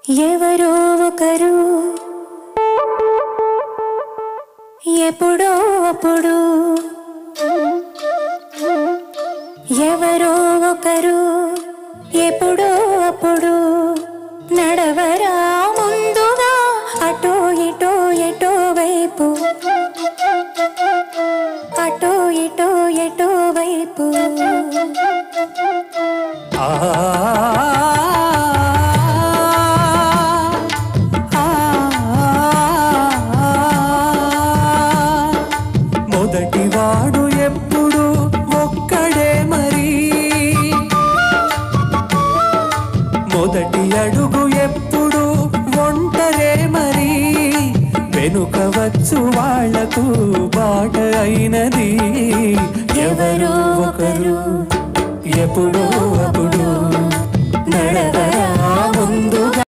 ఎవరో ఒకరు ఎప్పుడో అప్పుడు ఎవరో ఒకరు ఎప్పుడో అప్పుడు నడవరా ముందుగా అటో ఇటో ఎటో వైపు అటో ఇటో ఎటో వైపు మొదటివాడు ఎప్పుడు ఒక్కడే మరి మొదటి అడుగు ఎప్పుడు ఒంటరే మరి వెనుక వచ్చు వాళ్లకు బాట అయినది ఎవరో ఒకరు ఎప్పుడో అప్పుడు నడవరా ముందుగా